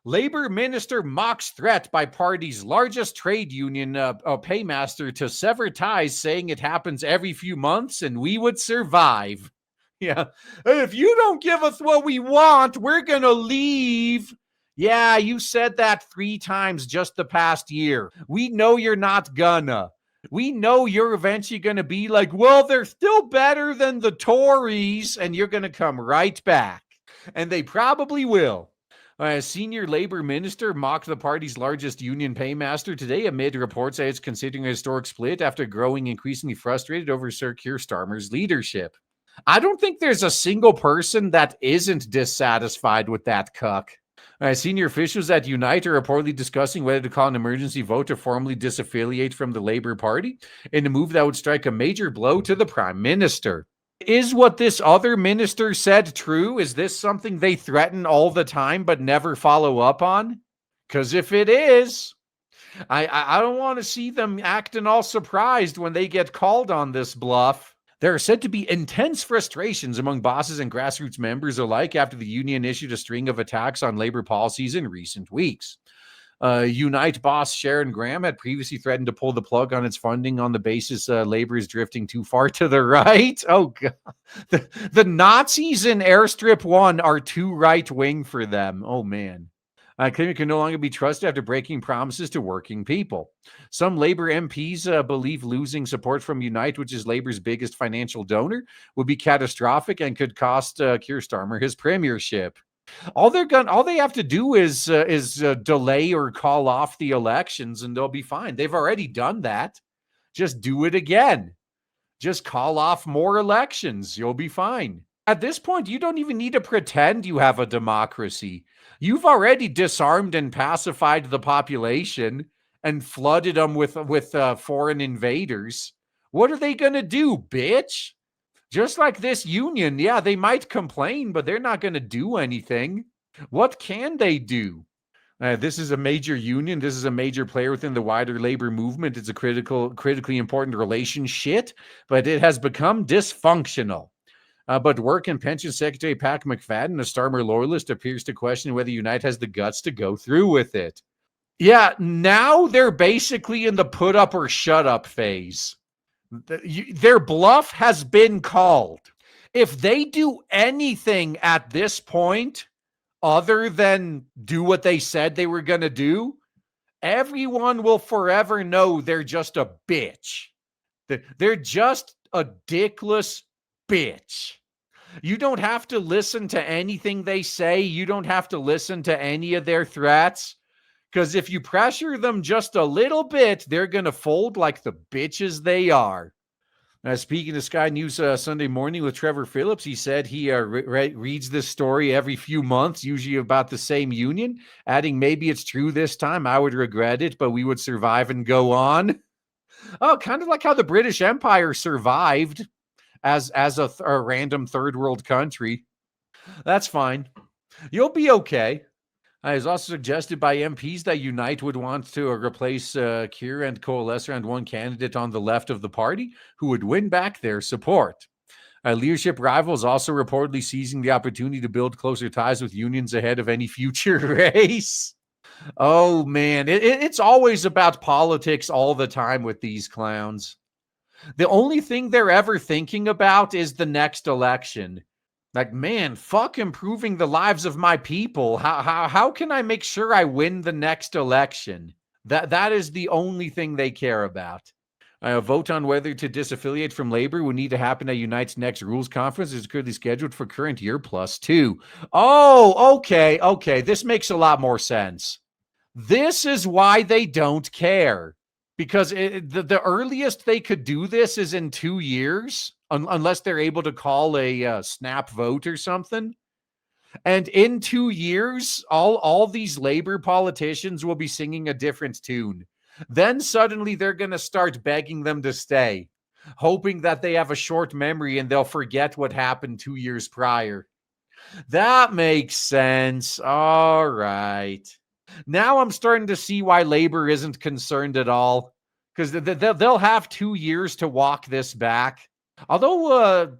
Labor minister mocks threat by party's largest trade union paymaster to sever ties, saying it happens every few months and we would survive. Yeah. If you don't give us what we want, we're going to leave. Yeah, you said that 3 times just the past year. We know you're not gonna. We know you're eventually going to be like, well, they're still better than the Tories, and you're going to come right back. And they probably will. A senior labor minister mocked the party's largest union paymaster today amid reports that it's considering a historic split after growing increasingly frustrated over Sir Keir Starmer's leadership. I don't think there's a single person that isn't dissatisfied with that cuck. Senior officials at Unite are reportedly discussing whether to call an emergency vote to formally disaffiliate from the Labour Party in a move that would strike a major blow to the Prime Minister. Is what this other minister said true? Is this something they threaten all the time but never follow up on? Because if it is, I don't want to see them acting all surprised when they get called on this bluff. There are said to be intense frustrations among bosses and grassroots members alike after the union issued a string of attacks on labor policies in recent weeks. Unite boss Sharon Graham had previously threatened to pull the plug on its funding on the basis labor is drifting too far to the right. Oh, God. The Nazis in Airstrip 1 are too right-wing for them. Oh, man. Claiming can no longer be trusted after breaking promises to working people. Some Labour MPs believe losing support from Unite, which is Labour's biggest financial donor, would be catastrophic and could cost Keir Starmer his premiership. All they have to do is delay or call off the elections, and they'll be fine. They've already done that. Just do it again. Just call off more elections. You'll be fine. At this point, you don't even need to pretend you have a democracy. You've already disarmed and pacified the population and flooded them with foreign invaders. What are they going to do, bitch? Just like this union, yeah, they might complain, but they're not going to do anything. What can they do? This is a major union. This is a major player within the wider labor movement. It's a critically important relationship, but it has become dysfunctional. But Work and Pension Secretary Pat McFadden, a Starmer loyalist, appears to question whether Unite has the guts to go through with it. Yeah, now they're basically in the put up or shut up phase. Their bluff has been called. If they do anything at this point other than do what they said they were going to do, everyone will forever know they're just a bitch. They're just a dickless bitch. You don't have to listen to anything they say. You don't have to listen to any of their threats. Because if you pressure them just a little bit, they're going to fold like the bitches they are. Speaking to Sky News Sunday Morning with Trevor Phillips, he said he reads this story every few months, usually about the same union, adding, maybe it's true this time. I would regret it, but we would survive and go on. Oh, kind of like how the British Empire survived as a random third world country. That's fine. You'll be okay. It was also suggested by MPs that Unite would want to replace Keir and coalesce around one candidate on the left of the party who would win back their support. Leadership rivals also reportedly seizing the opportunity to build closer ties with unions ahead of any future race. Oh, man. It's always about politics all the time with these clowns. The only thing they're ever thinking about is the next election. Like, man, fuck improving the lives of my people. How can I make sure I win the next election? That is the only thing they care about. A vote on whether to disaffiliate from Labour would need to happen at Unite's next rules conference. It's currently scheduled for current year +2. Oh, okay. This makes a lot more sense. This is why they don't care. Because the earliest they could do this is in 2 years, unless they're able to call a snap vote or something. And in 2 years, all these Labour politicians will be singing a different tune. Then suddenly they're going to start begging them to stay, hoping that they have a short memory and they'll forget what happened 2 years prior. That makes sense. All right. Now I'm starting to see why Labour isn't concerned at all, because they'll have 2 years to walk this back. Although,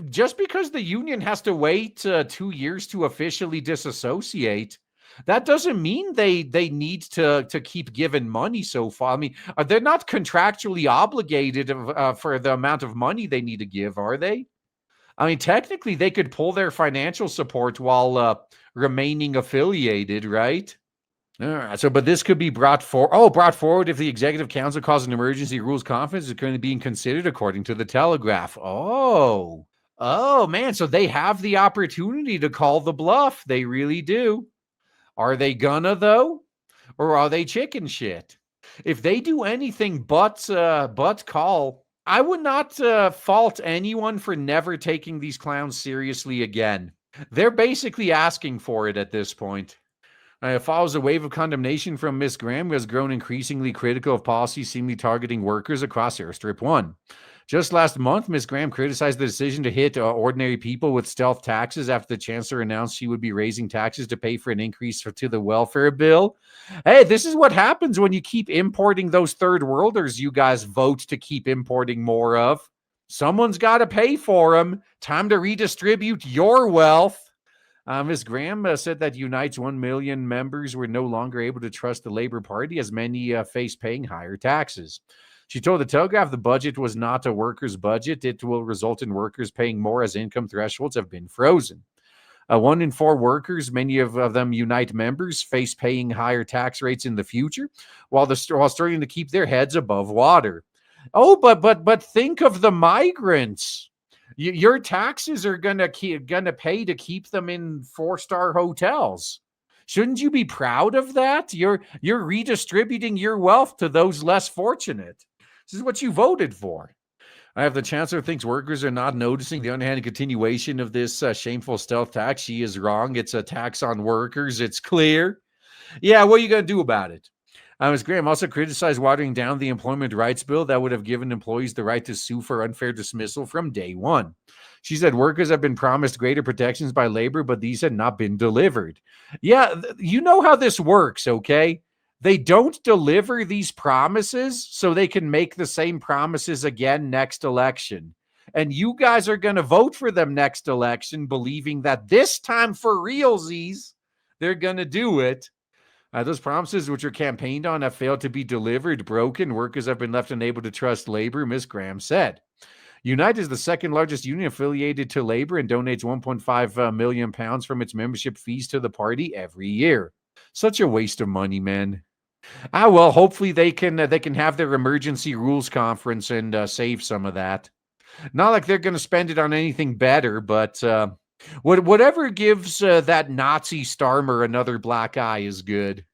just because the union has to wait 2 years to officially disassociate, That doesn't mean they need to keep giving money so far. I mean, they're not contractually obligated for the amount of money they need to give, are they? I mean, technically, they could pull their financial support while remaining affiliated, right? All right. So, but this could be brought forward if the executive council calls an emergency rules conference is currently being considered, according to the Telegraph. Oh man. So they have the opportunity to call the bluff. They really do. Are they gonna though, or are they chicken shit? If they do anything but call, I would not fault anyone for never taking these clowns seriously again. They're basically asking for it at this point. It follows a wave of condemnation from Miss Graham, who has grown increasingly critical of policies seemingly targeting workers across Airstrip 1. Just last month, Miss Graham criticized the decision to hit ordinary people with stealth taxes after the chancellor announced she would be raising taxes to pay for an increase to the welfare bill. Hey, this is what happens when you keep importing those third worlders you guys vote to keep importing more of. Someone's got to pay for them. Time to redistribute your wealth. Ms. Graham said that Unite's 1 million members were no longer able to trust the Labour Party as many face paying higher taxes. She told the Telegraph the budget was not a workers' budget. It will result in workers paying more as income thresholds have been frozen. 1 in 4 workers, many of them Unite members, face paying higher tax rates in the future, while starting to keep their heads above water. Oh, but think of the migrants. Your taxes are gonna pay to keep them in 4-star hotels. Shouldn't you be proud of that? You're redistributing your wealth to those less fortunate. This is what you voted for. I have the chancellor thinks workers are not noticing the underhanded continuation of this shameful stealth tax. She is wrong. It's a tax on workers. It's clear. Yeah, what are you going to do about it? Ms. Graham also criticized watering down the employment rights bill that would have given employees the right to sue for unfair dismissal from day one. She said workers have been promised greater protections by labor, but these had not been delivered. Yeah, you know how this works, okay? They don't deliver these promises so they can make the same promises again next election. And you guys are going to vote for them next election, believing that this time for realsies, they're going to do it. Those promises which are campaigned on have failed to be delivered, broken. Workers have been left unable to trust labor, Ms. Graham said. Unite is the second largest union affiliated to Labour and donates £1.5 million from its membership fees to the party every year. Such a waste of money, man. Well, hopefully they can have their emergency rules conference and save some of that. Not like they're going to spend it on anything better, but whatever gives that Nazi Starmer another black eye is good.